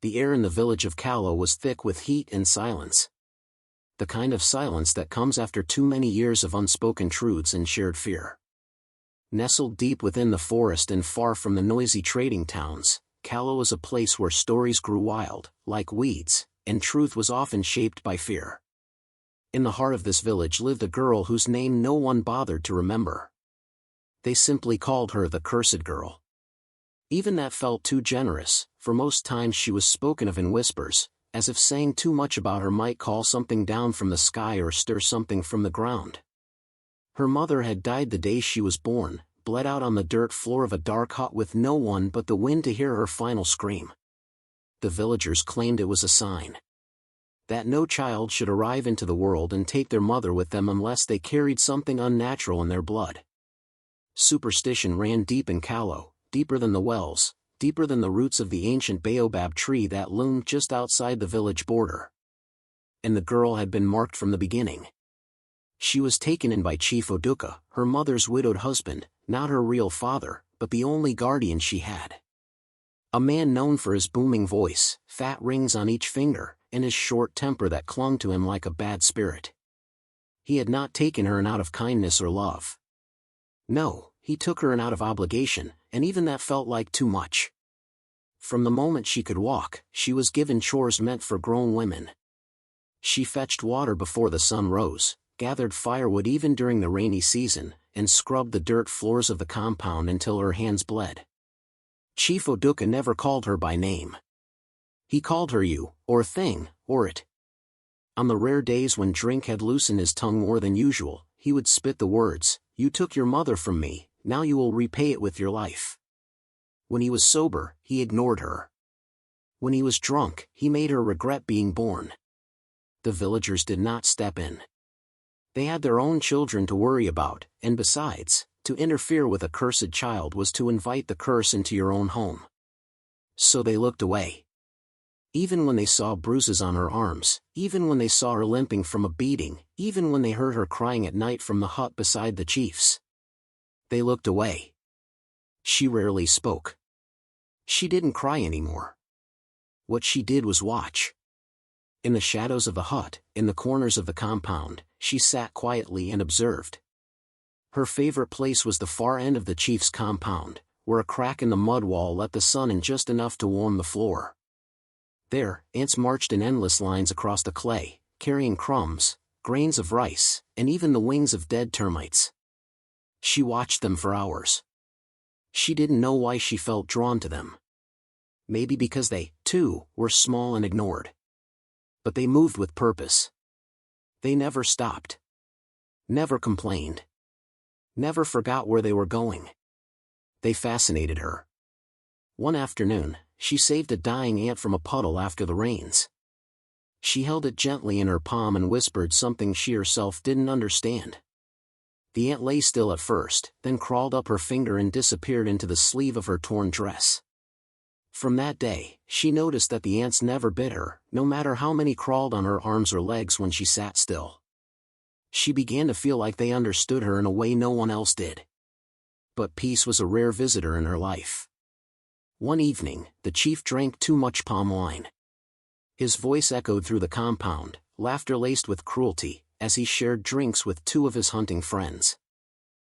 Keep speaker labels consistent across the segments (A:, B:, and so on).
A: The air in the village of Callow was thick with heat and silence. The kind of silence that comes after too many years of unspoken truths and shared fear. Nestled deep within the forest and far from the noisy trading towns, Callow was a place where stories grew wild, like weeds, and truth was often shaped by fear. In the heart of this village lived a girl whose name no one bothered to remember. They simply called her the Cursed Girl. Even that felt too generous, for most times she was spoken of in whispers, as if saying too much about her might call something down from the sky or stir something from the ground. Her mother had died the day she was born, bled out on the dirt floor of a dark hut with no one but the wind to hear her final scream. The villagers claimed it was a sign that no child should arrive into the world and take their mother with them unless they carried something unnatural in their blood. Superstition ran deep in Callow, deeper than the wells, deeper than the roots of the ancient baobab tree that loomed just outside the village border. And the girl had been marked from the beginning. She was taken in by Chief Oduka, her mother's widowed husband, not her real father, but the only guardian she had. A man known for his booming voice, fat rings on each finger, and his short temper that clung to him like a bad spirit. He had not taken her in out of kindness or love. No, he took her in out of obligation, and even that felt like too much. From the moment she could walk, she was given chores meant for grown women. She fetched water before the sun rose, gathered firewood even during the rainy season, and scrubbed the dirt floors of the compound until her hands bled. Chief Oduka never called her by name. He called her you, or thing, or it. On the rare days when drink had loosened his tongue more than usual, he would spit the words, "You took your mother from me, now you will repay it with your life." When he was sober, he ignored her. When he was drunk, he made her regret being born. The villagers did not step in. They had their own children to worry about, and besides, to interfere with a cursed child was to invite the curse into your own home. So they looked away. Even when they saw bruises on her arms, even when they saw her limping from a beating, even when they heard her crying at night from the hut beside the chief's, they looked away. She rarely spoke. She didn't cry anymore. What she did was watch. In the shadows of the hut, in the corners of the compound, she sat quietly and observed. Her favorite place was the far end of the chief's compound, where a crack in the mud wall let the sun in just enough to warm the floor. There, ants marched in endless lines across the clay, carrying crumbs, grains of rice, and even the wings of dead termites. She watched them for hours. She didn't know why she felt drawn to them. Maybe because they, too, were small and ignored. But they moved with purpose. They never stopped. Never complained. Never forgot where they were going. They fascinated her. One afternoon, she saved a dying ant from a puddle after the rains. She held it gently in her palm and whispered something she herself didn't understand. The ant lay still at first, then crawled up her finger and disappeared into the sleeve of her torn dress. From that day, she noticed that the ants never bit her, no matter how many crawled on her arms or legs when she sat still. She began to feel like they understood her in a way no one else did. But peace was a rare visitor in her life. One evening, the chief drank too much palm wine. His voice echoed through the compound, laughter laced with cruelty, as he shared drinks with two of his hunting friends.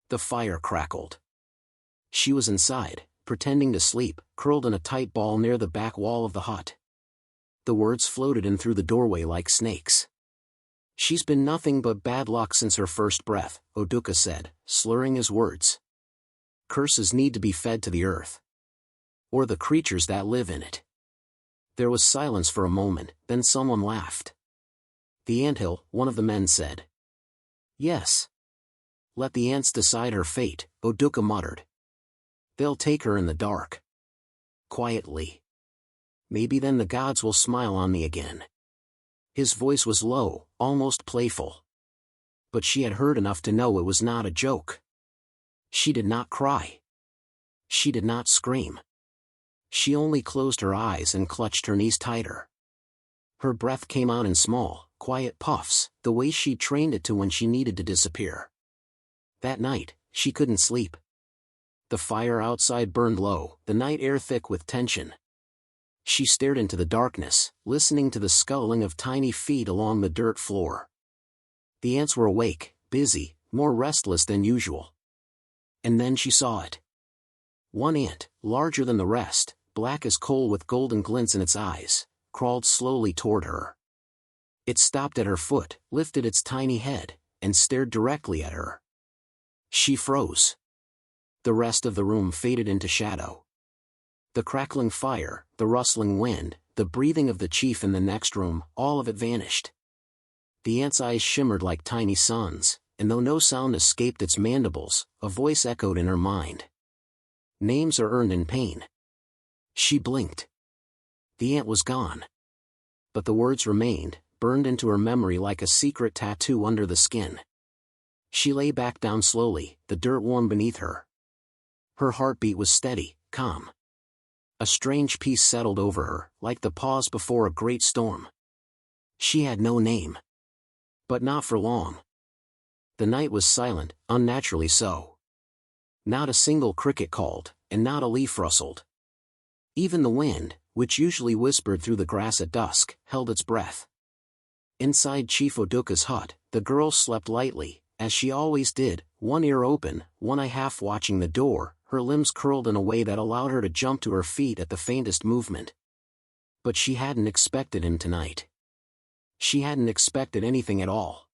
A: The fire crackled. She was inside, pretending to sleep, curled in a tight ball near the back wall of the hut. The words floated in through the doorway like snakes. "She's been nothing but bad luck since her first breath," Oduka said, slurring his words. "Curses need to be fed to the earth. Or the creatures that live in it." There was silence for a moment, then someone laughed. "The Anthill," one of the men said. "Yes. Let the ants decide her fate," Oduka muttered. "They'll take her in the dark. Quietly. Maybe then the gods will smile on me again." His voice was low, almost playful. But she had heard enough to know it was not a joke. She did not cry. She did not scream. She only closed her eyes and clutched her knees tighter. Her breath came out in small, quiet puffs, the way she'd trained it to when she needed to disappear. That night, she couldn't sleep. The fire outside burned low, the night air thick with tension. She stared into the darkness, listening to the scuttling of tiny feet along the dirt floor. The ants were awake, busy, more restless than usual. And then she saw it. One ant, larger than the rest, black as coal with golden glints in its eyes, crawled slowly toward her. It stopped at her foot, lifted its tiny head, and stared directly at her. She froze. The rest of the room faded into shadow. The crackling fire, the rustling wind, the breathing of the chief in the next room, all of it vanished. The ant's eyes shimmered like tiny suns, and though no sound escaped its mandibles, a voice echoed in her mind. Names are earned in pain. She blinked. The ant was gone. But the words remained, burned into her memory like a secret tattoo under the skin. She lay back down slowly, the dirt warm beneath her. Her heartbeat was steady, calm. A strange peace settled over her, like the pause before a great storm. She had no name. But not for long. The night was silent, unnaturally so. Not a single cricket called, and not a leaf rustled. Even the wind, which usually whispered through the grass at dusk, held its breath. Inside Chief Oduka's hut, the girl slept lightly, as she always did, one ear open, one eye half watching the door, her limbs curled in a way that allowed her to jump to her feet at the faintest movement. But she hadn't expected him tonight. She hadn't expected anything at all.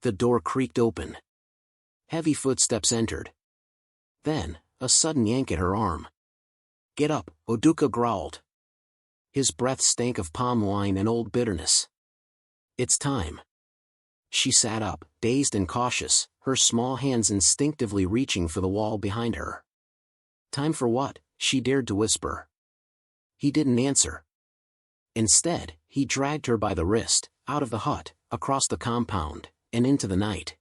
A: The door creaked open. Heavy footsteps entered. Then, a sudden yank at her arm. "Get up," Oduka growled. His breath stank of palm wine and old bitterness. "It's time." She sat up, dazed and cautious, her small hands instinctively reaching for the wall behind her. "Time for what?" she dared to whisper. He didn't answer. Instead, he dragged her by the wrist, out of the hut, across the compound, and into the night.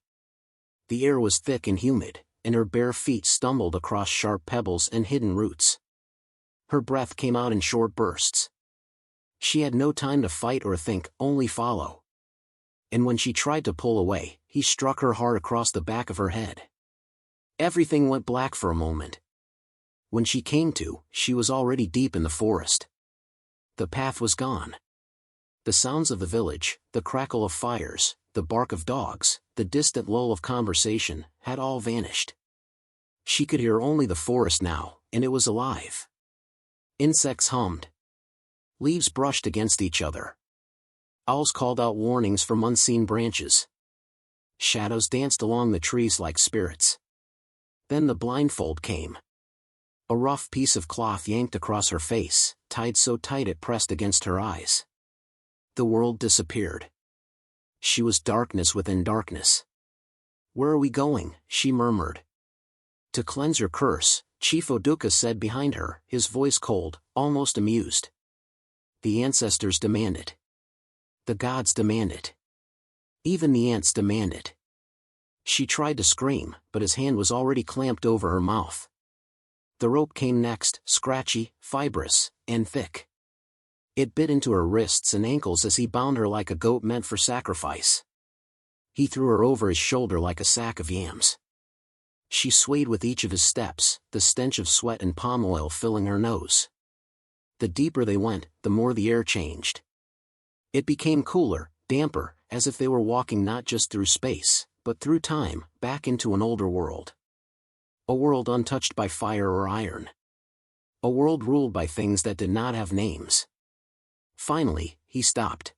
A: The air was thick and humid, and her bare feet stumbled across sharp pebbles and hidden roots. Her breath came out in short bursts. She had no time to fight or think, only follow. And when she tried to pull away, he struck her hard across the back of her head. Everything went black for a moment. When she came to, she was already deep in the forest. The path was gone. The sounds of the village, the crackle of fires, the bark of dogs, the distant lull of conversation, had all vanished. She could hear only the forest now, and it was alive. Insects hummed. Leaves brushed against each other. Owls called out warnings from unseen branches. Shadows danced along the trees like spirits. Then the blindfold came. A rough piece of cloth yanked across her face, tied so tight it pressed against her eyes. The world disappeared. She was darkness within darkness. "Where are we going?" she murmured. "To cleanse your curse," Chief Oduka said behind her, his voice cold, almost amused. "The ancestors demand it. The gods demand it. Even the ants demand it." She tried to scream, but his hand was already clamped over her mouth. The rope came next, scratchy, fibrous, and thick. It bit into her wrists and ankles as he bound her like a goat meant for sacrifice. He threw her over his shoulder like a sack of yams. She swayed with each of his steps, the stench of sweat and palm oil filling her nose. The deeper they went, the more the air changed. It became cooler, damper, as if they were walking not just through space, but through time, back into an older world. A world untouched by fire or iron. A world ruled by things that did not have names. Finally, he stopped.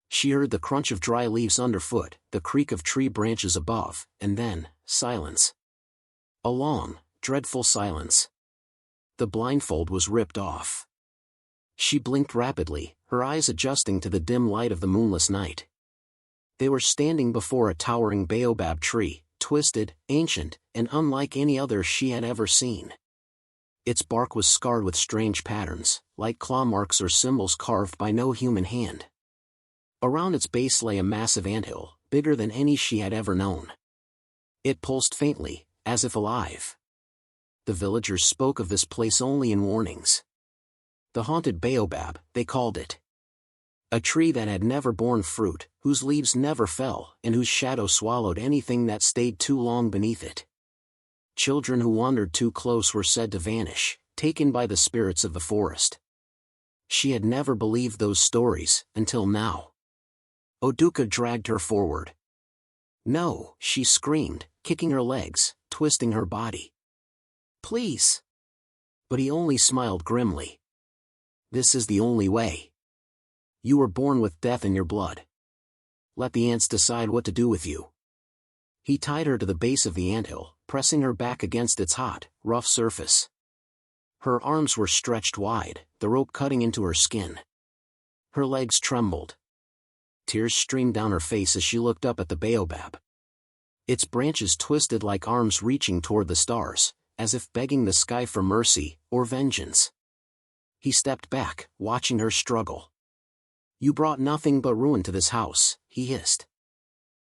A: She heard the crunch of dry leaves underfoot, the creak of tree branches above, and then, silence. A long, dreadful silence. The blindfold was ripped off. She blinked rapidly, her eyes adjusting to the dim light of the moonless night. They were standing before a towering baobab tree, twisted, ancient, and unlike any other she had ever seen. Its bark was scarred with strange patterns, like claw marks or symbols carved by no human hand. Around its base lay a massive anthill, bigger than any she had ever known. It pulsed faintly, as if alive. The villagers spoke of this place only in warnings. The haunted baobab, they called it. A tree that had never borne fruit, whose leaves never fell, and whose shadow swallowed anything that stayed too long beneath it. Children who wandered too close were said to vanish, taken by the spirits of the forest. She had never believed those stories, until now. Oduka dragged her forward. "No," she screamed, kicking her legs, twisting her body. "Please." But he only smiled grimly. "This is the only way. You were born with death in your blood. Let the ants decide what to do with you." He tied her to the base of the anthill, pressing her back against its hot, rough surface. Her arms were stretched wide, the rope cutting into her skin. Her legs trembled. Tears streamed down her face as she looked up at the baobab. Its branches twisted like arms reaching toward the stars, as if begging the sky for mercy or vengeance. He stepped back, watching her struggle. "You brought nothing but ruin to this house," he hissed.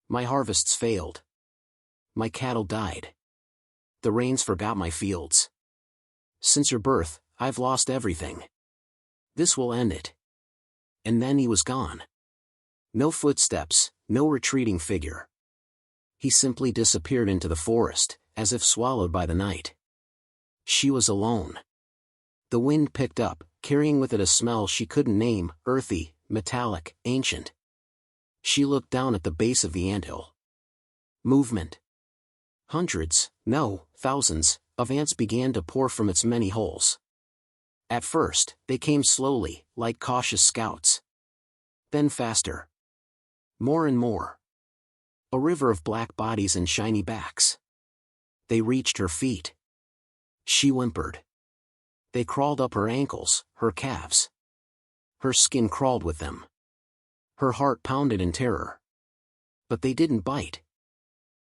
A: "My harvests failed. My cattle died. The rains forgot my fields. Since your birth, I've lost everything. This will end it." And then he was gone. No footsteps, no retreating figure. He simply disappeared into the forest, as if swallowed by the night. She was alone. The wind picked up, carrying with it a smell she couldn't name, earthy, metallic, ancient. She looked down at the base of the anthill. Movement. Hundreds, no, thousands, of ants began to pour from its many holes. At first, they came slowly, like cautious scouts. Then faster. More and more. A river of black bodies and shiny backs. They reached her feet. She whimpered. They crawled up her ankles, her calves. Her skin crawled with them. Her heart pounded in terror. But they didn't bite.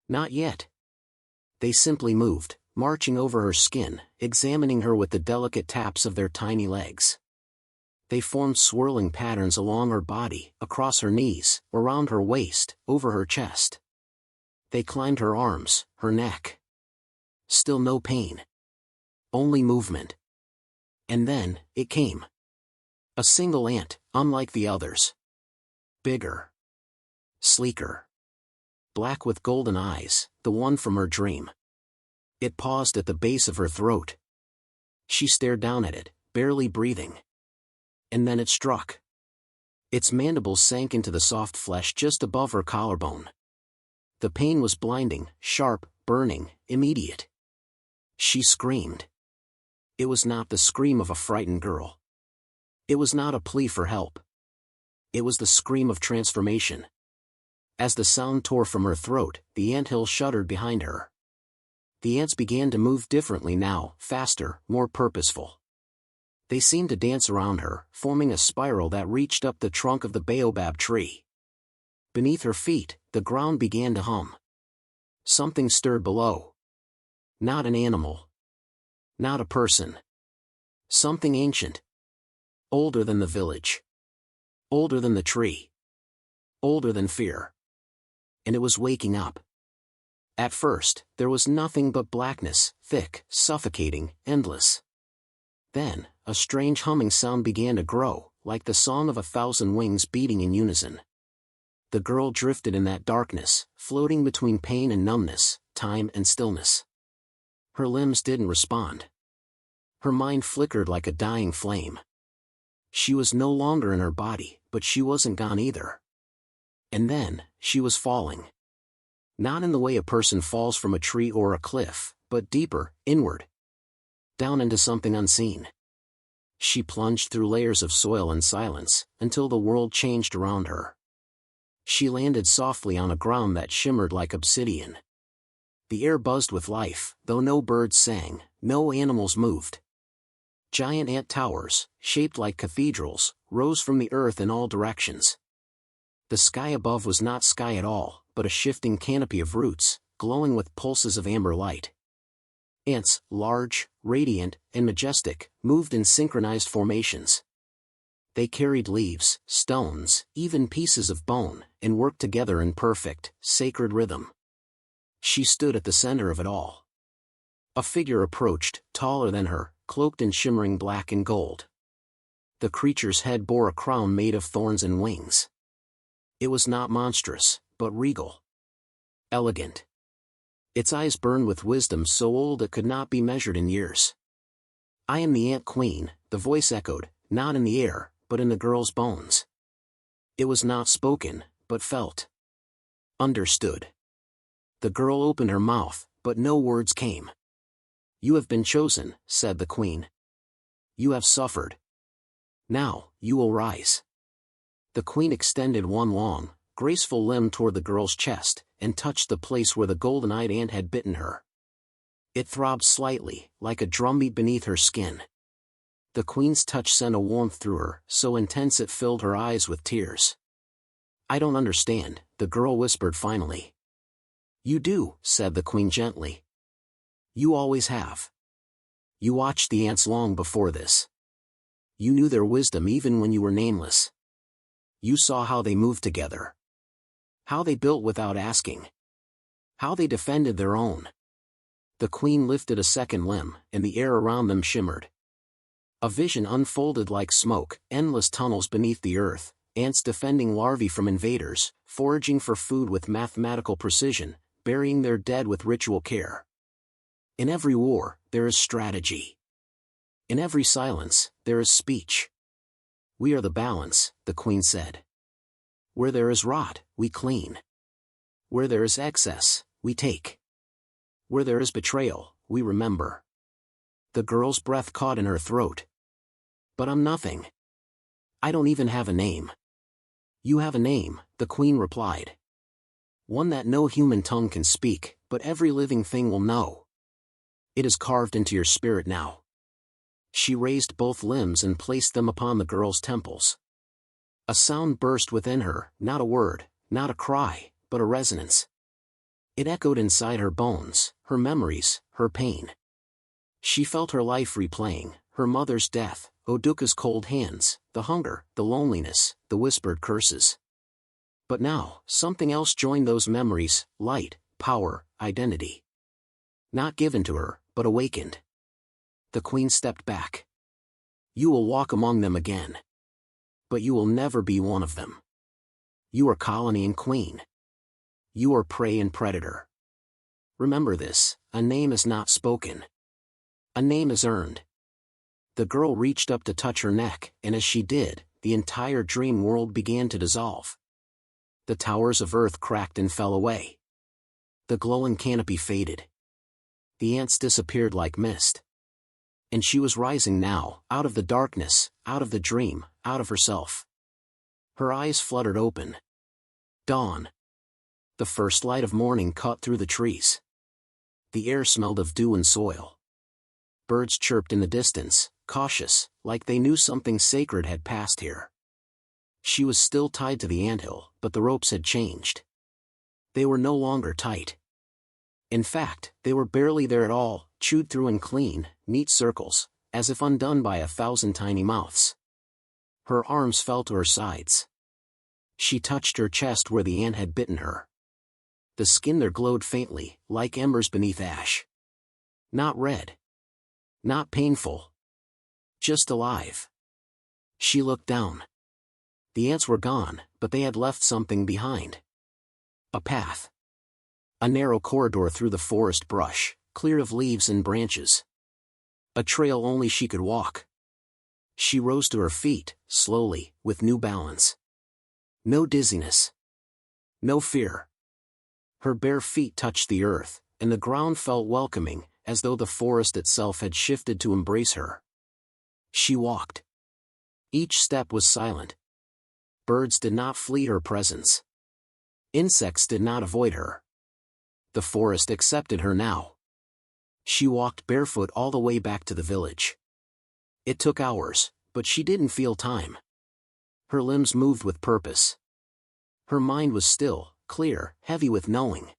A: Not yet. They simply moved, marching over her skin, examining her with the delicate taps of their tiny legs. They formed swirling patterns along her body, across her knees, around her waist, over her chest. They climbed her arms, her neck. Still no pain. Only movement. And then, it came. A single ant, unlike the others. Bigger. Sleeker. Black with golden eyes, the one from her dream. It paused at the base of her throat. She stared down at it, barely breathing. And then it struck. Its mandibles sank into the soft flesh just above her collarbone. The pain was blinding, sharp, burning, immediate. She screamed. It was not the scream of a frightened girl. It was not a plea for help. It was the scream of transformation. As the sound tore from her throat, the anthill shuddered behind her. The ants began to move differently now, faster, more purposeful. They seemed to dance around her, forming a spiral that reached up the trunk of the baobab tree. Beneath her feet, the ground began to hum. Something stirred below. Not an animal. Not a person. Something ancient. Older than the village. Older than the tree. Older than fear. And it was waking up. At first, there was nothing but blackness, thick, suffocating, endless. Then, a strange humming sound began to grow, like the song of 1,000 wings beating in unison. The girl drifted in that darkness, floating between pain and numbness, time and stillness. Her limbs didn't respond. Her mind flickered like a dying flame. She was no longer in her body, but she wasn't gone either. And then, she was falling. Not in the way a person falls from a tree or a cliff, but deeper, inward. Down into something unseen. She plunged through layers of soil and silence, until the world changed around her. She landed softly on a ground that shimmered like obsidian. The air buzzed with life, though no birds sang, no animals moved. Giant ant towers, shaped like cathedrals, rose from the earth in all directions. The sky above was not sky at all, but a shifting canopy of roots, glowing with pulses of amber light. Ants, large, radiant, and majestic, moved in synchronized formations. They carried leaves, stones, even pieces of bone, and worked together in perfect, sacred rhythm. She stood at the center of it all. A figure approached, taller than her, cloaked in shimmering black and gold. The creature's head bore a crown made of thorns and wings. It was not monstrous, but regal. Elegant. Its eyes burned with wisdom so old it could not be measured in years. "I am the Ant Queen," the voice echoed, not in the air, but in the girl's bones. It was not spoken, but felt. Understood. The girl opened her mouth, but no words came. "You have been chosen," said the queen. "You have suffered. Now, you will rise." The queen extended one long, graceful limb toward the girl's chest, and touched the place where the golden-eyed ant had bitten her. It throbbed slightly, like a drumbeat beneath her skin. The queen's touch sent a warmth through her, so intense it filled her eyes with tears. "I don't understand," the girl whispered finally. "You do," said the queen gently. "You always have. You watched the ants long before this. You knew their wisdom even when you were nameless. You saw how they moved together. How they built without asking. How they defended their own." The queen lifted a second limb, and the air around them shimmered. A vision unfolded like smoke, endless tunnels beneath the earth, ants defending larvae from invaders, foraging for food with mathematical precision, burying their dead with ritual care. In every war, there is strategy. In every silence, there is speech. "We are the balance," the queen said. "Where there is rot, we clean. Where there is excess, we take. Where there is betrayal, we remember." The girl's breath caught in her throat. "But I'm nothing. I don't even have a name." "You have a name," the queen replied. "One that no human tongue can speak, but every living thing will know. It is carved into your spirit now." She raised both limbs and placed them upon the girl's temples. A sound burst within her, not a word, not a cry, but a resonance. It echoed inside her bones, her memories, her pain. She felt her life replaying, her mother's death, Oduka's cold hands, the hunger, the loneliness, the whispered curses. But now, something else joined those memories: light, power, identity. Not given to her, but awakened. The queen stepped back. "You will walk among them again. But you will never be one of them. You are colony and queen. You are prey and predator. Remember this: a name is not spoken. A name is earned." The girl reached up to touch her neck, and as she did, the entire dream world began to dissolve. The towers of earth cracked and fell away. The glowing canopy faded. The ants disappeared like mist. And she was rising now, out of the darkness, out of the dream, out of herself. Her eyes fluttered open. Dawn. The first light of morning cut through the trees. The air smelled of dew and soil. Birds chirped in the distance, cautious, like they knew something sacred had passed here. She was still tied to the anthill, but the ropes had changed. They were no longer tight. In fact, they were barely there at all, chewed through in clean, neat circles, as if undone by 1,000 tiny mouths. Her arms fell to her sides. She touched her chest where the ant had bitten her. The skin there glowed faintly, like embers beneath ash. Not red. Not painful. Just alive. She looked down. The ants were gone, but they had left something behind. A path. A narrow corridor through the forest brush, clear of leaves and branches. A trail only she could walk. She rose to her feet, slowly, with new balance. No dizziness. No fear. Her bare feet touched the earth, and the ground felt welcoming, as though the forest itself had shifted to embrace her. She walked. Each step was silent. Birds did not flee her presence. Insects did not avoid her. The forest accepted her now. She walked barefoot all the way back to the village. It took hours, but she didn't feel time. Her limbs moved with purpose. Her mind was still, clear, heavy with knowing.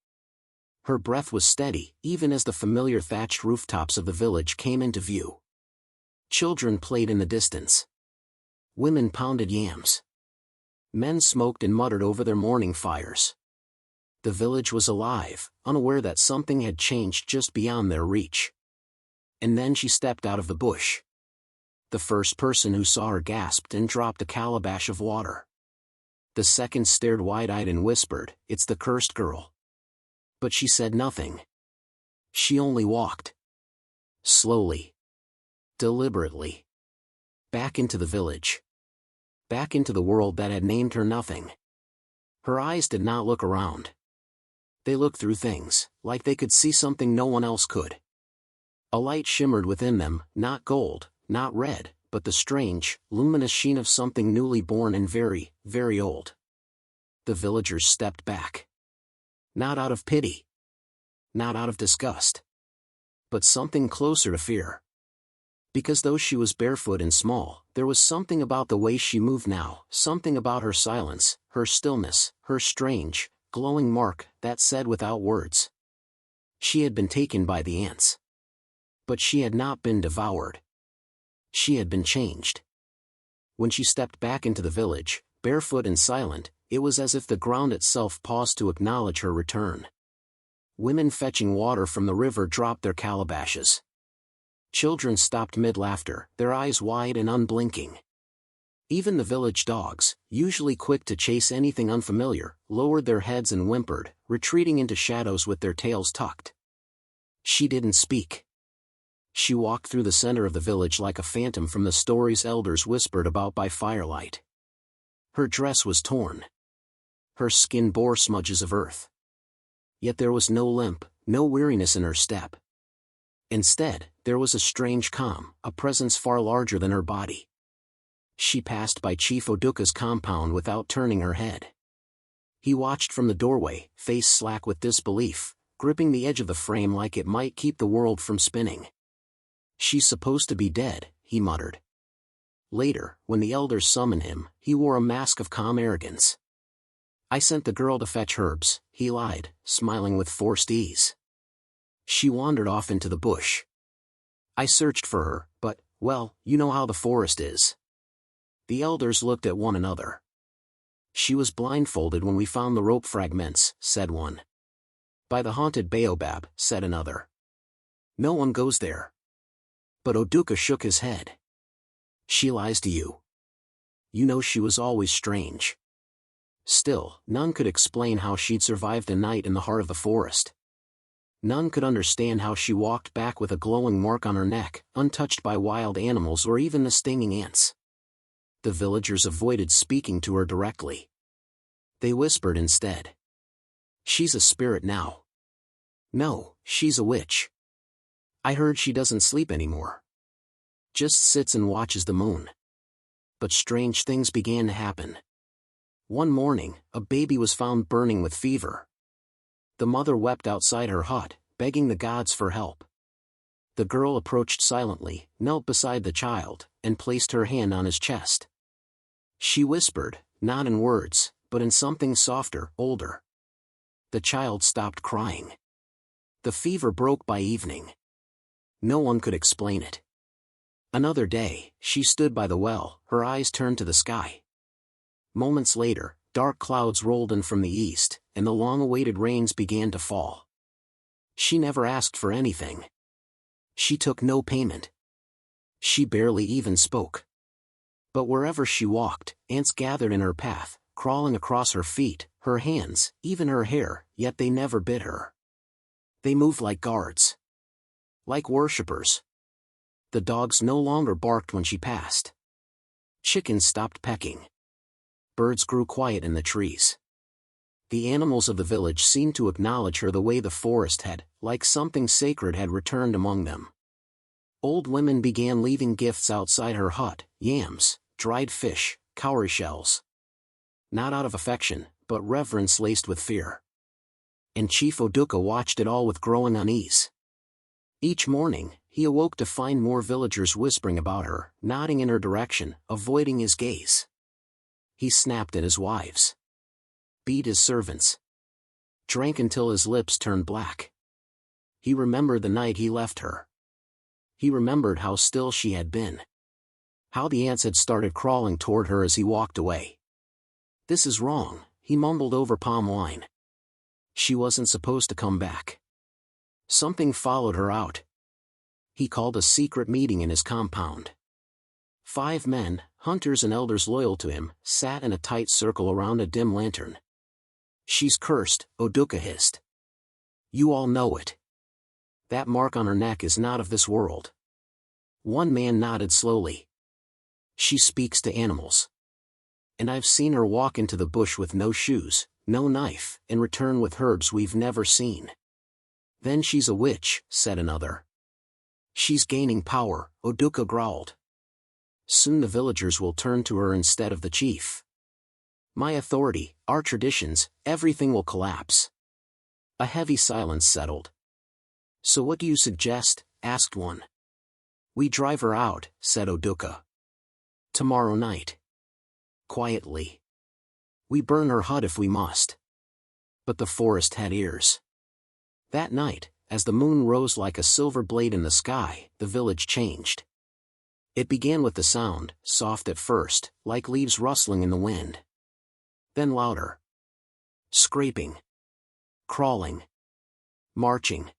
A: Her breath was steady, even as the familiar thatched rooftops of the village came into view. Children played in the distance. Women pounded yams. Men smoked and muttered over their morning fires. The village was alive, unaware that something had changed just beyond their reach. And then she stepped out of the bush. The first person who saw her gasped and dropped a calabash of water. The second stared wide-eyed and whispered, "It's the cursed girl." But she said nothing. She only walked. Slowly. Deliberately. back into the village. Back into the world that had named her nothing. Her eyes did not look around. They looked through things, like they could see something no one else could. A light shimmered within them, not gold, not red, but the strange, luminous sheen of something newly born and very, very old. The villagers stepped back. Not out of pity. Not out of disgust. But something closer to fear. Because though she was barefoot and small, there was something about the way she moved now, something about her silence, her stillness, her strange, glowing mark that said without words. She had been taken by the ants. But she had not been devoured. She had been changed. When she stepped back into the village, barefoot and silent, it was as if the ground itself paused to acknowledge her return. Women fetching water from the river dropped their calabashes. Children stopped mid-laughter, their eyes wide and unblinking. Even the village dogs, usually quick to chase anything unfamiliar, lowered their heads and whimpered, retreating into shadows with their tails tucked. She didn't speak. She walked through the center of the village like a phantom from the stories elders whispered about by firelight. Her dress was torn. Her skin bore smudges of earth. Yet there was no limp, no weariness in her step. Instead, there was a strange calm, a presence far larger than her body. She passed by Chief Oduka's compound without turning her head. He watched from the doorway, face slack with disbelief, gripping the edge of the frame like it might keep the world from spinning. "She's supposed to be dead," he muttered. Later, when the elders summoned him, he wore a mask of calm arrogance. "I sent the girl to fetch herbs," he lied, smiling with forced ease. "She wandered off into the bush. I searched for her, but, well, you know how the forest is." The elders looked at one another. "She was blindfolded when we found the rope fragments," said one. "By the haunted baobab," said another. "No one goes there." But Oduka shook his head. "She lies to you. You know she was always strange." Still, none could explain how she'd survived a night in the heart of the forest. None could understand how she walked back with a glowing mark on her neck, untouched by wild animals or even the stinging ants. The villagers avoided speaking to her directly. They whispered instead. "She's a spirit now." "No, she's a witch. I heard she doesn't sleep anymore. Just sits and watches the moon." But strange things began to happen. One morning, a baby was found burning with fever. The mother wept outside her hut, begging the gods for help. The girl approached silently, knelt beside the child, and placed her hand on his chest. She whispered, not in words, but in something softer, older. The child stopped crying. The fever broke by evening. No one could explain it. Another day, she stood by the well, her eyes turned to the sky. Moments later, dark clouds rolled in from the east, and the long-awaited rains began to fall. She never asked for anything. She took no payment. She barely even spoke. But wherever she walked, ants gathered in her path, crawling across her feet, her hands, even her hair, yet they never bit her. They moved like guards. Like worshippers. The dogs no longer barked when she passed. Chickens stopped pecking. Birds grew quiet in the trees. The animals of the village seemed to acknowledge her the way the forest had, like something sacred had returned among them. Old women began leaving gifts outside her hut, yams, dried fish, cowrie shells. Not out of affection, but reverence laced with fear. And Chief Oduka watched it all with growing unease. Each morning, he awoke to find more villagers whispering about her, nodding in her direction, avoiding his gaze. He snapped at his wives. Beat his servants. Drank until his lips turned black. He remembered the night he left her. He remembered how still she had been. How the ants had started crawling toward her as he walked away. "This is wrong," he mumbled over palm wine. She wasn't supposed to come back. Something followed her out. He called a secret meeting in his compound. 5 men, hunters and elders loyal to him, sat in a tight circle around a dim lantern. "She's cursed," Oduka hissed. "You all know it. That mark on her neck is not of this world." One man nodded slowly. She speaks to animals. And I've seen her walk into the bush with no shoes, no knife, and return with herbs we've never seen. Then she's a witch, said another. She's gaining power, Oduka growled. Soon the villagers will turn to her instead of the chief. My authority, our traditions, everything will collapse. A heavy silence settled. So what do you suggest? Asked one. We drive her out, said Oduka. Tomorrow night. Quietly. We burn her hut if we must. But the forest had ears. That night, as the moon rose like a silver blade in the sky, the village changed. It began with the sound, soft at first, like leaves rustling in the wind. Then louder. Scraping. Crawling. Marching.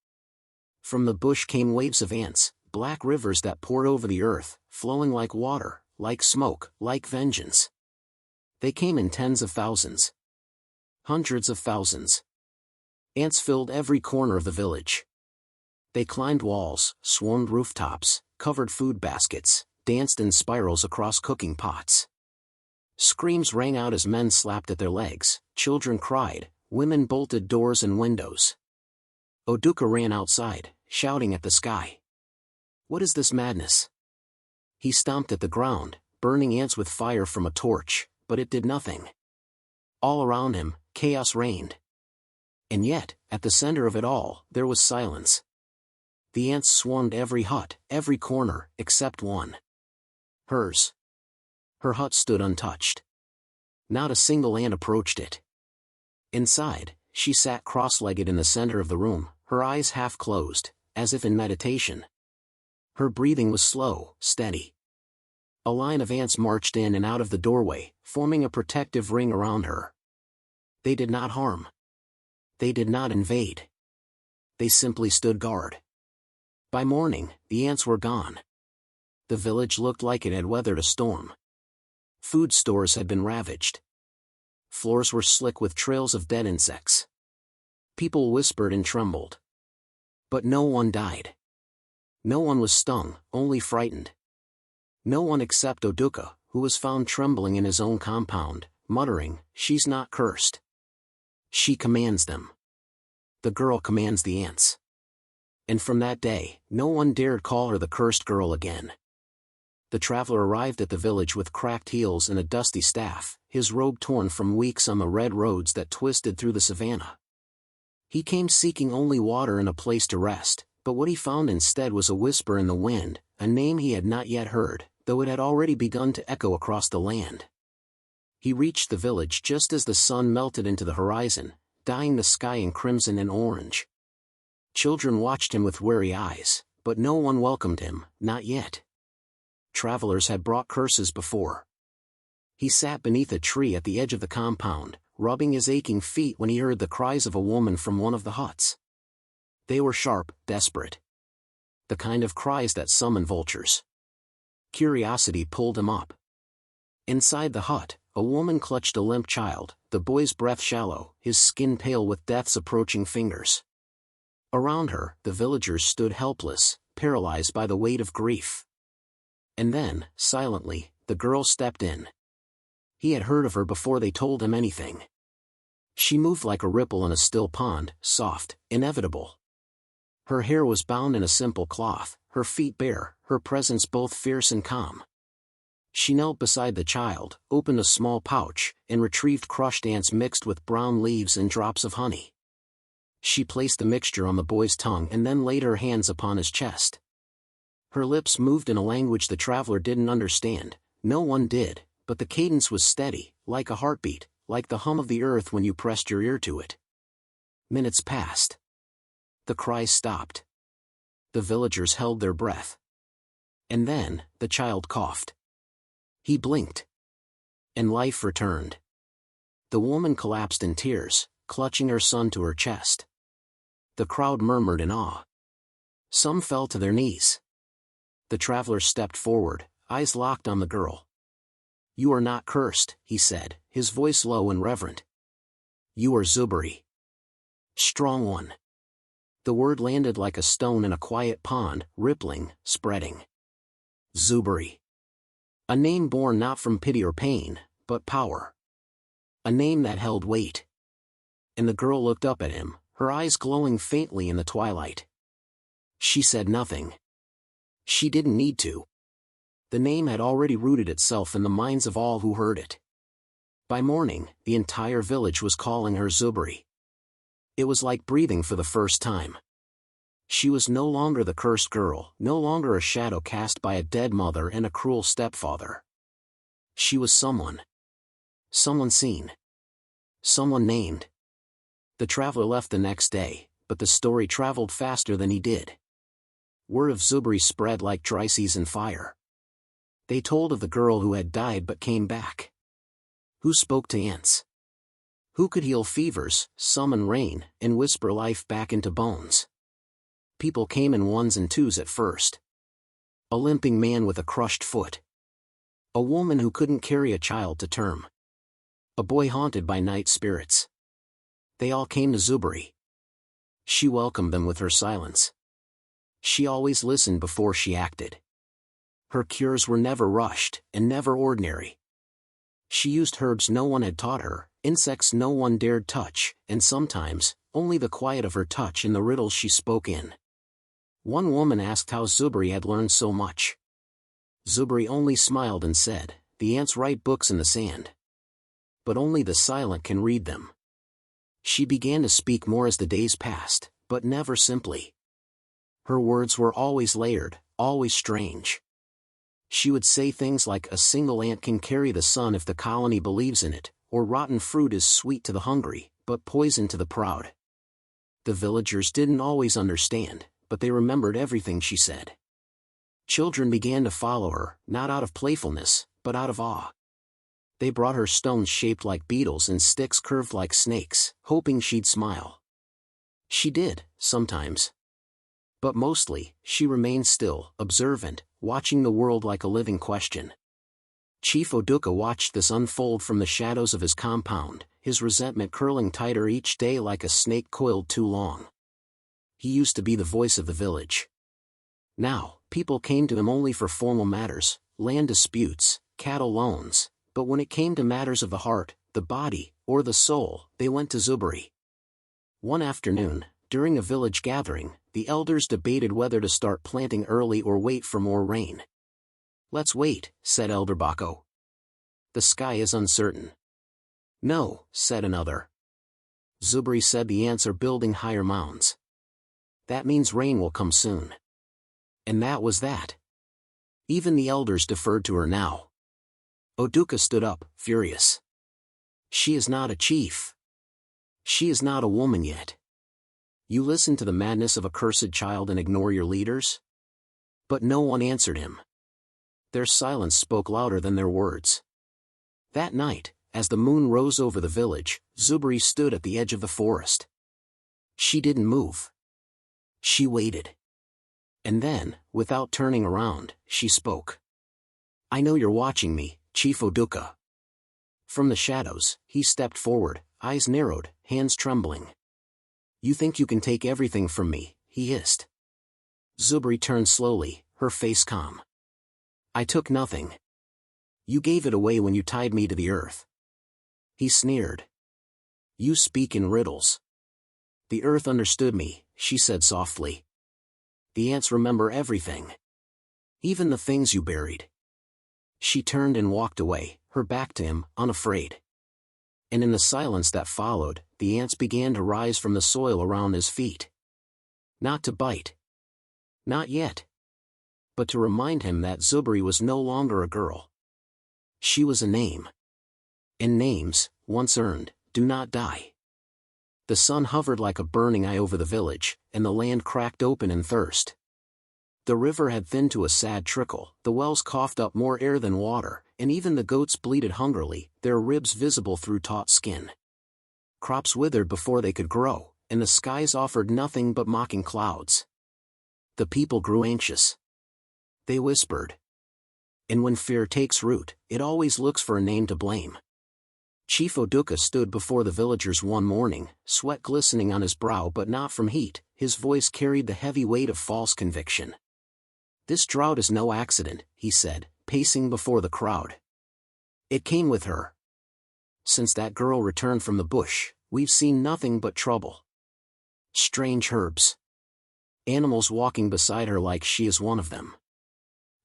A: From the bush came waves of ants, black rivers that poured over the earth, flowing like water, like smoke, like vengeance. They came in tens of thousands. Hundreds of thousands. Ants filled every corner of the village. They climbed walls, swarmed rooftops, covered food baskets, danced in spirals across cooking pots. Screams rang out as men slapped at their legs, children cried, women bolted doors and windows. Oduka ran outside, shouting at the sky. What is this madness? He stomped at the ground, burning ants with fire from a torch, but it did nothing. All around him, chaos reigned. And yet, at the center of it all, there was silence. The ants swarmed every hut, every corner, except one. Hers. Her hut stood untouched. Not a single ant approached it. Inside, she sat cross-legged in the center of the room, her eyes half closed, as if in meditation. Her breathing was slow, steady. A line of ants marched in and out of the doorway, forming a protective ring around her. They did not harm. They did not invade. They simply stood guard. By morning, the ants were gone. The village looked like it had weathered a storm. Food stores had been ravaged. Floors were slick with trails of dead insects. People whispered and trembled. But no one died. No one was stung, only frightened. No one except Oduka, who was found trembling in his own compound, muttering, "She's not cursed. She commands them. The girl commands the ants." And from that day, no one dared call her the cursed girl again. The traveler arrived at the village with cracked heels and a dusty staff, his robe torn from weeks on the red roads that twisted through the savannah. He came seeking only water and a place to rest, but what he found instead was a whisper in the wind, a name he had not yet heard, though it had already begun to echo across the land. He reached the village just as the sun melted into the horizon, dyeing the sky in crimson and orange. Children watched him with wary eyes, but no one welcomed him, not yet. Travelers had brought curses before. He sat beneath a tree at the edge of the compound, rubbing his aching feet when he heard the cries of a woman from one of the huts. They were sharp, desperate. The kind of cries that summon vultures. Curiosity pulled him up. Inside the hut, a woman clutched a limp child, the boy's breath shallow, his skin pale with death's approaching fingers. Around her, the villagers stood helpless, paralyzed by the weight of grief. And then, silently, the girl stepped in. He had heard of her before they told him anything. She moved like a ripple in a still pond, soft, inevitable. Her hair was bound in a simple cloth, her feet bare, her presence both fierce and calm. She knelt beside the child, opened a small pouch, and retrieved crushed ants mixed with brown leaves and drops of honey. She placed the mixture on the boy's tongue and then laid her hands upon his chest. Her lips moved in a language the traveler didn't understand, no one did, but the cadence was steady, like a heartbeat, like the hum of the earth when you pressed your ear to it. Minutes passed. The cries stopped. The villagers held their breath. And then, the child coughed. He blinked. And life returned. The woman collapsed in tears, clutching her son to her chest. The crowd murmured in awe. Some fell to their knees. The traveler stepped forward, eyes locked on the girl. "You are not cursed," he said, his voice low and reverent. "You are Zuberi. Strong one." The word landed like a stone in a quiet pond, rippling, spreading. Zuberi. A name born not from pity or pain, but power. A name that held weight. And the girl looked up at him, her eyes glowing faintly in the twilight. She said nothing. She didn't need to. The name had already rooted itself in the minds of all who heard it. By morning, the entire village was calling her Zubri. It was like breathing for the first time. She was no longer the cursed girl, no longer a shadow cast by a dead mother and a cruel stepfather. She was someone. Someone seen. Someone named. The traveler left the next day, but the story traveled faster than he did. Word of Zubri spread like dry season fire. They told of the girl who had died but came back. Who spoke to ants? Who could heal fevers, summon rain, and whisper life back into bones? People came in ones and twos at first. A limping man with a crushed foot. A woman who couldn't carry a child to term. A boy haunted by night spirits. They all came to Zubri. She welcomed them with her silence. She always listened before she acted. Her cures were never rushed, and never ordinary. She used herbs no one had taught her, insects no one dared touch, and sometimes, only the quiet of her touch and the riddles she spoke in. One woman asked how Zubri had learned so much. Zubri only smiled and said, "The ants write books in the sand. But only the silent can read them." She began to speak more as the days passed, but never simply. Her words were always layered, always strange. She would say things like a single ant can carry the sun if the colony believes in it, or rotten fruit is sweet to the hungry, but poison to the proud. The villagers didn't always understand, but they remembered everything she said. Children began to follow her, not out of playfulness, but out of awe. They brought her stones shaped like beetles and sticks curved like snakes, hoping she'd smile. She did, sometimes. But mostly, she remained still, observant, watching the world like a living question. Chief Oduka watched this unfold from the shadows of his compound, his resentment curling tighter each day like a snake coiled too long. He used to be the voice of the village. Now, people came to him only for formal matters, land disputes, cattle loans, but when it came to matters of the heart, the body, or the soul, they went to Zubri. One afternoon, during a village gathering, the elders debated whether to start planting early or wait for more rain. "Let's wait," said Elder Bako. "The sky is uncertain." "No," said another. Zubri said the ants are building higher mounds. "That means rain will come soon." And that was that. Even the elders deferred to her now. Oduka stood up, furious. "She is not a chief. She is not a woman yet. You listen to the madness of a cursed child and ignore your leaders?" But no one answered him. Their silence spoke louder than their words. That night, as the moon rose over the village, Zubri stood at the edge of the forest. She didn't move. She waited. And then, without turning around, she spoke. "I know you're watching me, Chief Oduka." From the shadows, he stepped forward, eyes narrowed, hands trembling. "You think you can take everything from me," he hissed. Zubri turned slowly, her face calm. "I took nothing. You gave it away when you tied me to the earth." He sneered. "You speak in riddles." "The earth understood me," she said softly. "The ants remember everything. Even the things you buried." She turned and walked away, her back to him, unafraid. And in the silence that followed, the ants began to rise from the soil around his feet. Not to bite. Not yet. But to remind him that Zubri was no longer a girl. She was a name. And names, once earned, do not die. The sun hovered like a burning eye over the village, and the land cracked open in thirst. The river had thinned to a sad trickle, the wells coughed up more air than water, and even the goats bleated hungrily, their ribs visible through taut skin. Crops withered before they could grow, and the skies offered nothing but mocking clouds. The people grew anxious. They whispered. And when fear takes root, it always looks for a name to blame. Chief Oduka stood before the villagers one morning, sweat glistening on his brow but not from heat, his voice carried the heavy weight of false conviction. "This drought is no accident," he said, pacing before the crowd. "It came with her. Since that girl returned from the bush, we've seen nothing but trouble. Strange herbs. Animals walking beside her like she is one of them.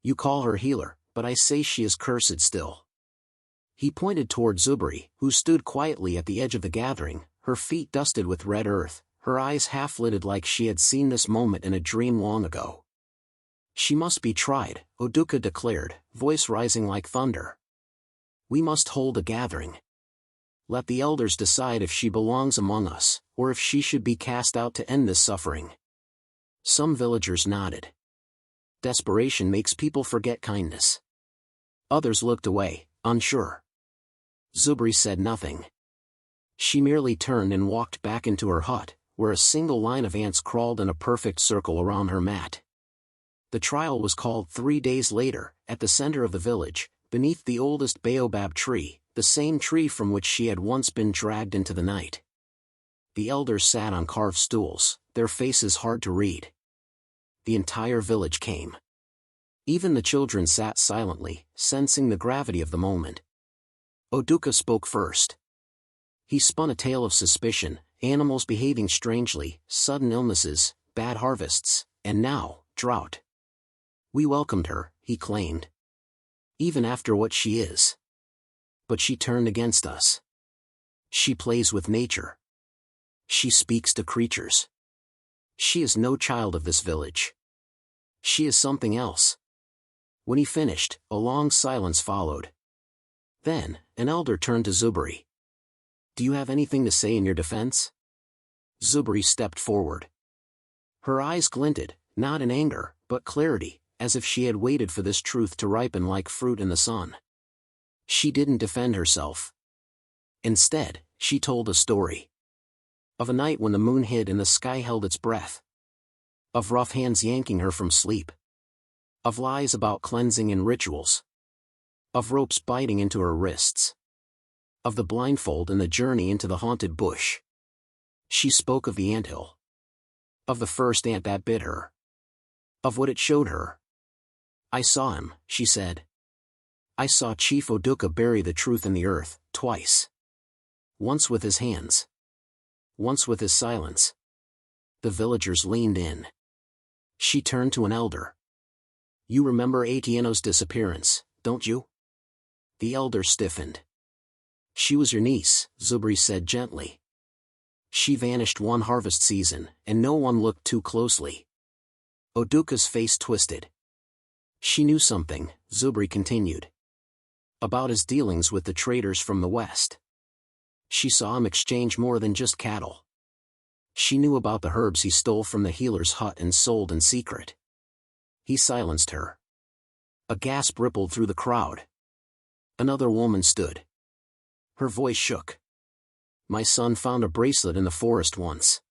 A: You call her healer, but I say she is cursed still." He pointed toward Zubri, who stood quietly at the edge of the gathering, her feet dusted with red earth, her eyes half-lidded like she had seen this moment in a dream long ago. "She must be tried," Oduka declared, voice rising like thunder. "We must hold a gathering. Let the elders decide if she belongs among us, or if she should be cast out to end this suffering." Some villagers nodded. Desperation makes people forget kindness. Others looked away, unsure. Zubri said nothing. She merely turned and walked back into her hut, where a single line of ants crawled in a perfect circle around her mat. The trial was called 3 days later, at the center of the village, beneath the oldest baobab tree, the same tree from which she had once been dragged into the night. The elders sat on carved stools, their faces hard to read. The entire village came. Even the children sat silently, sensing the gravity of the moment. Oduka spoke first. He spun a tale of suspicion, animals behaving strangely, sudden illnesses, bad harvests, and now, drought. "We welcomed her," he claimed. "Even after what she is. But she turned against us. She plays with nature. She speaks to creatures. She is no child of this village. She is something else." When he finished, a long silence followed. Then, an elder turned to Zubri. "Do you have anything to say in your defense?" Zubri stepped forward. Her eyes glinted, not in anger, but clarity, as if she had waited for this truth to ripen like fruit in the sun. She didn't defend herself. Instead, she told a story. Of a night when the moon hid and the sky held its breath. Of rough hands yanking her from sleep. Of lies about cleansing and rituals. Of ropes biting into her wrists. Of the blindfold and the journey into the haunted bush. She spoke of the anthill. Of the first ant that bit her. Of what it showed her. "I saw him," she said. "I saw Chief Oduka bury the truth in the earth, twice. Once with his hands. Once with his silence." The villagers leaned in. She turned to an elder. "You remember Atieno's disappearance, don't you?" The elder stiffened. "She was your niece," Zubri said gently. "She vanished one harvest season, and no one looked too closely." Oduka's face twisted. "She knew something," Zubri continued. "About his dealings with the traders from the west. She saw him exchange more than just cattle. She knew about the herbs he stole from the healer's hut and sold in secret." He silenced her. A gasp rippled through the crowd. Another woman stood. Her voice shook. "My son found a bracelet in the forest once.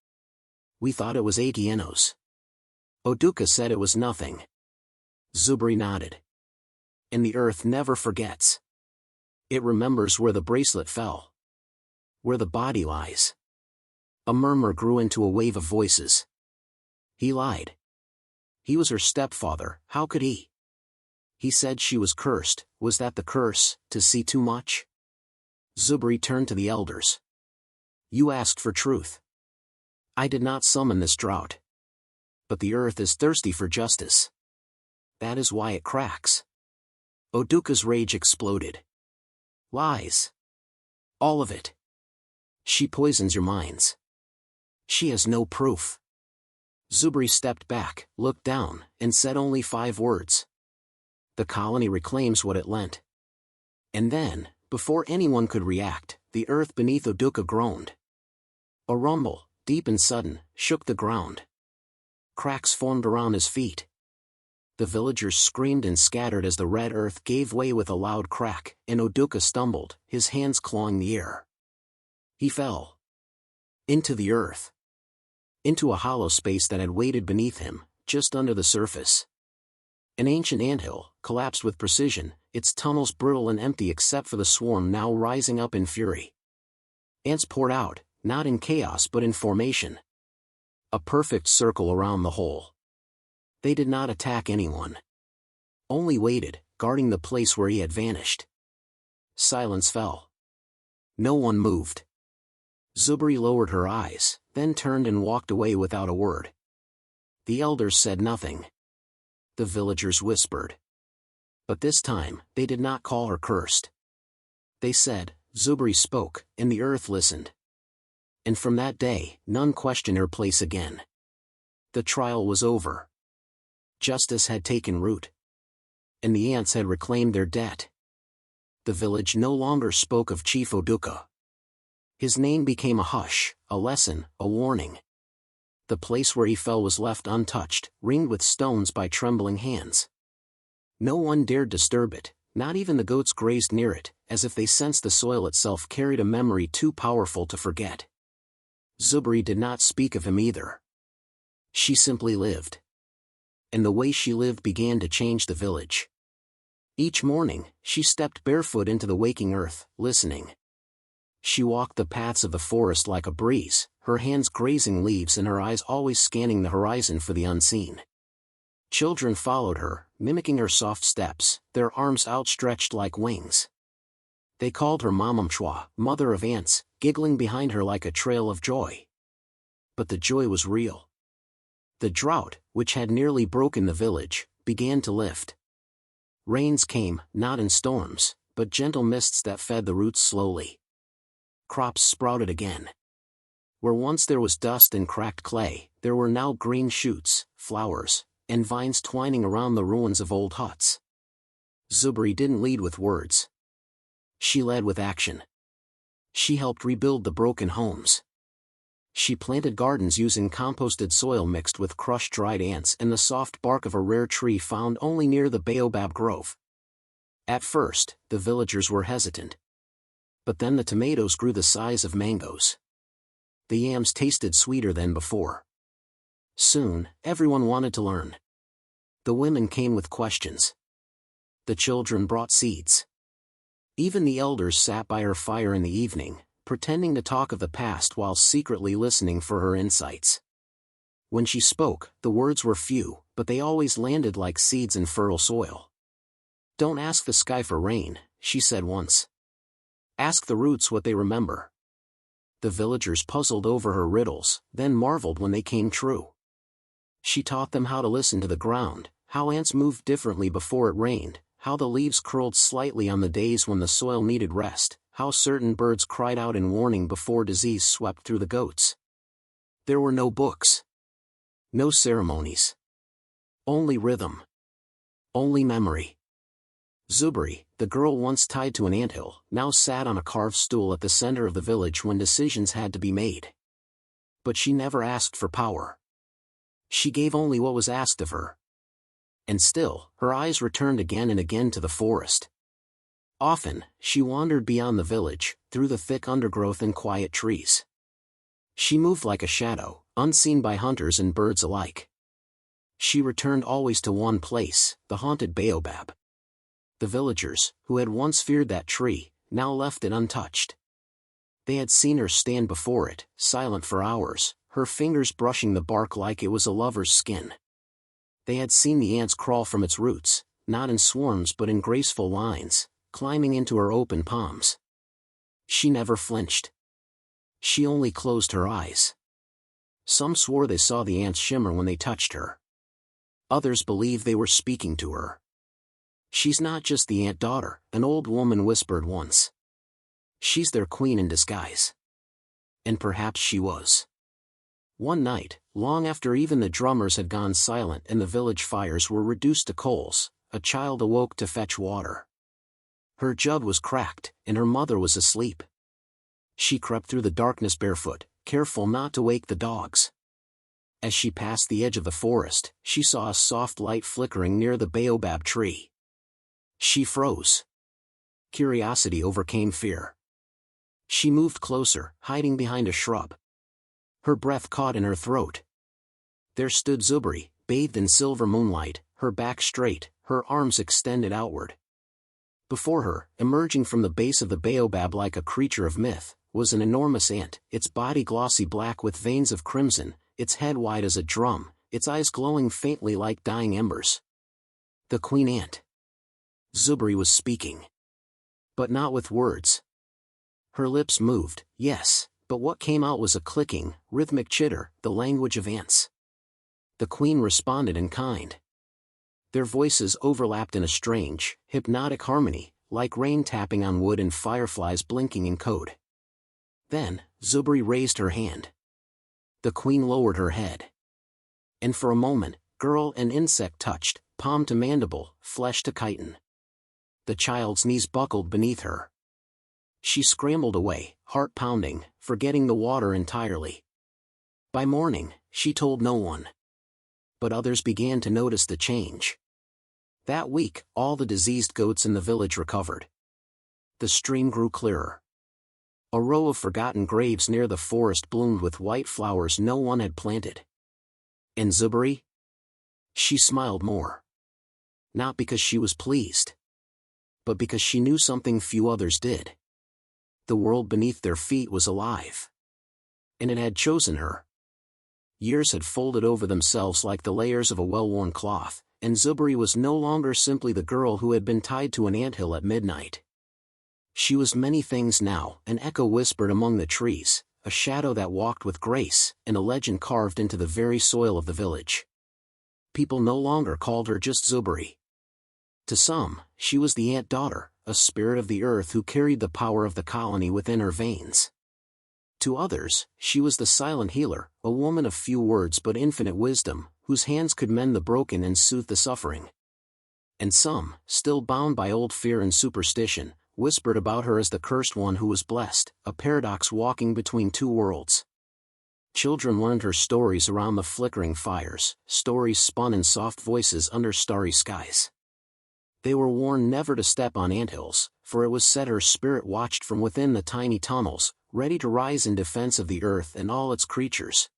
A: We thought it was Atieno's. Oduka said it was nothing." Zubri nodded. "And the earth never forgets. It remembers where the bracelet fell. Where the body lies." A murmur grew into a wave of voices. "He lied. He was her stepfather, how could he? He said she was cursed, was that the curse, to see too much?" Zubri turned to the elders. "You asked for truth. I did not summon this drought. But the earth is thirsty for justice. That is why it cracks." Oduka's rage exploded. "Lies. All of it. She poisons your minds. She has no proof." Zubri stepped back, looked down, and said only 5 words. "The colony reclaims what it lent." And then, before anyone could react, the earth beneath Oduka groaned. A rumble, deep and sudden, shook the ground. Cracks formed around his feet. The villagers screamed and scattered as the red earth gave way with a loud crack, and Oduka stumbled, his hands clawing the air. He fell. Into the earth. Into a hollow space that had waited beneath him, just under the surface. An ancient anthill, collapsed with precision, its tunnels brittle and empty except for the swarm now rising up in fury. Ants poured out, not in chaos but in formation. A perfect circle around the hole. They did not attack anyone. Only waited, guarding the place where he had vanished. Silence fell. No one moved. Zubri lowered her eyes, then turned and walked away without a word. The elders said nothing. The villagers whispered. But this time, they did not call her cursed. They said, Zubri spoke, and the earth listened. And from that day, none questioned her place again. The trial was over. Justice had taken root. And the ants had reclaimed their debt. The village no longer spoke of Chief Oduka. His name became a hush, a lesson, a warning. The place where he fell was left untouched, ringed with stones by trembling hands. No one dared disturb it, not even the goats grazed near it, as if they sensed the soil itself carried a memory too powerful to forget. Zubri did not speak of him either. She simply lived. And the way she lived began to change the village. Each morning, she stepped barefoot into the waking earth, listening. She walked the paths of the forest like a breeze, her hands grazing leaves and her eyes always scanning the horizon for the unseen. Children followed her, mimicking her soft steps, their arms outstretched like wings. They called her Mamamchwa, mother of ants, giggling behind her like a trail of joy. But the joy was real. The drought, which had nearly broken the village, began to lift. Rains came, not in storms, but gentle mists that fed the roots slowly. Crops sprouted again. Where once there was dust and cracked clay, there were now green shoots, flowers, and vines twining around the ruins of old huts. Zubri didn't lead with words. She led with action. She helped rebuild the broken homes. She planted gardens using composted soil mixed with crushed dried ants and the soft bark of a rare tree found only near the baobab grove. At first, the villagers were hesitant. But then the tomatoes grew the size of mangoes. The yams tasted sweeter than before. Soon, everyone wanted to learn. The women came with questions. The children brought seeds. Even the elders sat by her fire in the evening, pretending to talk of the past while secretly listening for her insights. When she spoke, the words were few, but they always landed like seeds in fertile soil. Don't ask the sky for rain, she said once. Ask the roots what they remember. The villagers puzzled over her riddles, then marveled when they came true. She taught them how to listen to the ground, how ants moved differently before it rained, how the leaves curled slightly on the days when the soil needed rest, how certain birds cried out in warning before disease swept through the goats. There were no books. No ceremonies. Only rhythm. Only memory. Zubri, the girl once tied to an anthill, now sat on a carved stool at the center of the village when decisions had to be made. But she never asked for power. She gave only what was asked of her. And still, her eyes returned again and again to the forest. Often, she wandered beyond the village, through the thick undergrowth and quiet trees. She moved like a shadow, unseen by hunters and birds alike. She returned always to one place, the haunted baobab. The villagers, who had once feared that tree, now left it untouched. They had seen her stand before it, silent for hours, her fingers brushing the bark like it was a lover's skin. They had seen the ants crawl from its roots, not in swarms but in graceful lines, climbing into her open palms. She never flinched. She only closed her eyes. Some swore they saw the ants shimmer when they touched her. Others believed they were speaking to her. She's not just the ant daughter, an old woman whispered once. She's their queen in disguise. And perhaps she was. One night, long after even the drummers had gone silent and the village fires were reduced to coals, a child awoke to fetch water. Her jug was cracked, and her mother was asleep. She crept through the darkness barefoot, careful not to wake the dogs. As she passed the edge of the forest, she saw a soft light flickering near the baobab tree. She froze. Curiosity overcame fear. She moved closer, hiding behind a shrub. Her breath caught in her throat. There stood Zubri, bathed in silver moonlight, her back straight, her arms extended outward. Before her, emerging from the base of the baobab like a creature of myth, was an enormous ant, its body glossy black with veins of crimson, its head wide as a drum, its eyes glowing faintly like dying embers. The queen ant. Zubri was speaking. But not with words. Her lips moved, yes, but what came out was a clicking, rhythmic chitter, the language of ants. The queen responded in kind. Their voices overlapped in a strange, hypnotic harmony, like rain tapping on wood and fireflies blinking in code. Then, Zubri raised her hand. The queen lowered her head. And for a moment, girl and insect touched, palm to mandible, flesh to chitin. The child's knees buckled beneath her. She scrambled away, heart pounding, forgetting the water entirely. By morning, she told no one. But others began to notice the change. That week, all the diseased goats in the village recovered. The stream grew clearer. A row of forgotten graves near the forest bloomed with white flowers no one had planted. And Zubri? She smiled more. Not because she was pleased, but because she knew something few others did. The world beneath their feet was alive. And it had chosen her. Years had folded over themselves like the layers of a well-worn cloth, and Zubri was no longer simply the girl who had been tied to an anthill at midnight. She was many things now, an echo whispered among the trees, a shadow that walked with grace, and a legend carved into the very soil of the village. People no longer called her just Zubri. To some, she was the ant daughter, a spirit of the earth who carried the power of the colony within her veins. To others, she was the silent healer, a woman of few words but infinite wisdom, whose hands could mend the broken and soothe the suffering. And some, still bound by old fear and superstition, whispered about her as the cursed one who was blessed, a paradox walking between two worlds. Children learned her stories around the flickering fires, stories spun in soft voices under starry skies. They were warned never to step on anthills, for it was said her spirit watched from within the tiny tunnels, ready to rise in defense of the earth and all its creatures.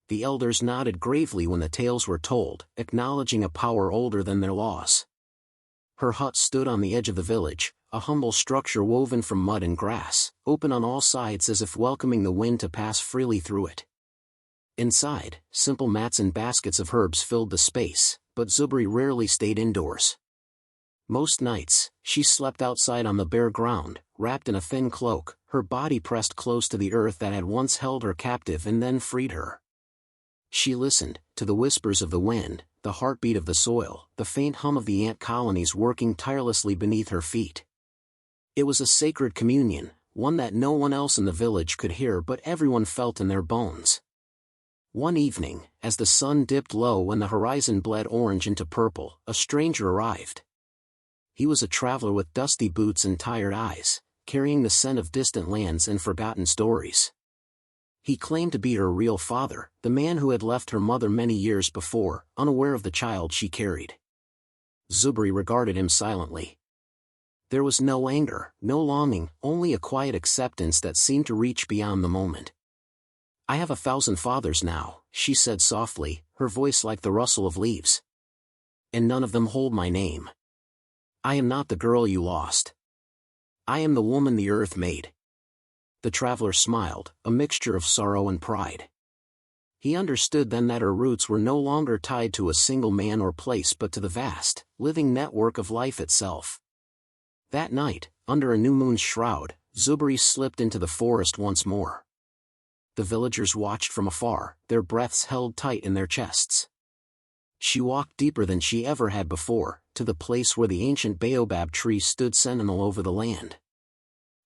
A: The elders nodded gravely when the tales were told, acknowledging a power older than their laws. Her hut stood on the edge of the village, a humble structure woven from mud and grass, open on all sides as if welcoming the wind to pass freely through it. Inside, simple mats and baskets of herbs filled the space, but Zubri rarely stayed indoors. Most nights, she slept outside on the bare ground, wrapped in a thin cloak, her body pressed close to the earth that had once held her captive and then freed her. She listened, to the whispers of the wind, the heartbeat of the soil, the faint hum of the ant colonies working tirelessly beneath her feet. It was a sacred communion, one that no one else in the village could hear but everyone felt in their bones. One evening, as the sun dipped low and the horizon bled orange into purple, a stranger arrived. He was a traveler with dusty boots and tired eyes, carrying the scent of distant lands and forgotten stories. He claimed to be her real father, the man who had left her mother many years before, unaware of the child she carried. Zubri regarded him silently. There was no anger, no longing, only a quiet acceptance that seemed to reach beyond the moment. "I have 1,000 fathers now," she said softly, her voice like the rustle of leaves. "And none of them hold my name. I am not the girl you lost. I am the woman the earth made." The traveler smiled, a mixture of sorrow and pride. He understood then that her roots were no longer tied to a single man or place but to the vast, living network of life itself. That night, under a new moon's shroud, Zubri slipped into the forest once more. The villagers watched from afar, their breaths held tight in their chests. She walked deeper than she ever had before, to the place where the ancient baobab tree stood sentinel over the land.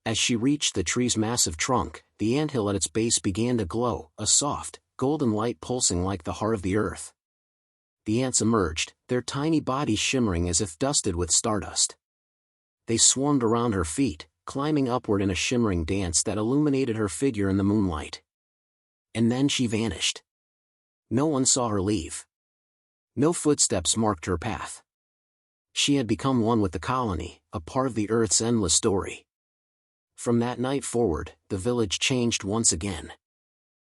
A: As she reached the tree's massive trunk, the anthill at its base began to glow, a soft, golden light pulsing like the heart of the earth. The ants emerged, their tiny bodies shimmering as if dusted with stardust. They swarmed around her feet, climbing upward in a shimmering dance that illuminated her figure in the moonlight. And then she vanished. No one saw her leave. No footsteps marked her path. She had become one with the colony, a part of the earth's endless story. From that night forward, the village changed once again.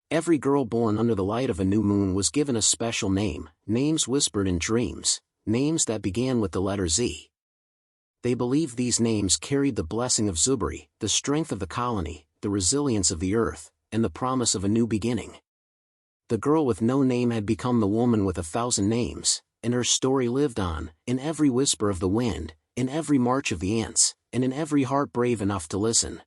A: Every girl born under the light of a new moon was given a special name, names whispered in dreams, names that began with the letter Z. They believed these names carried the blessing of Zubri, the strength of the colony, the resilience of the earth, and the promise of a new beginning. The girl with no name had become the woman with 1,000 names, and her story lived on, in every whisper of the wind, in every march of the ants, and in every heart brave enough to listen.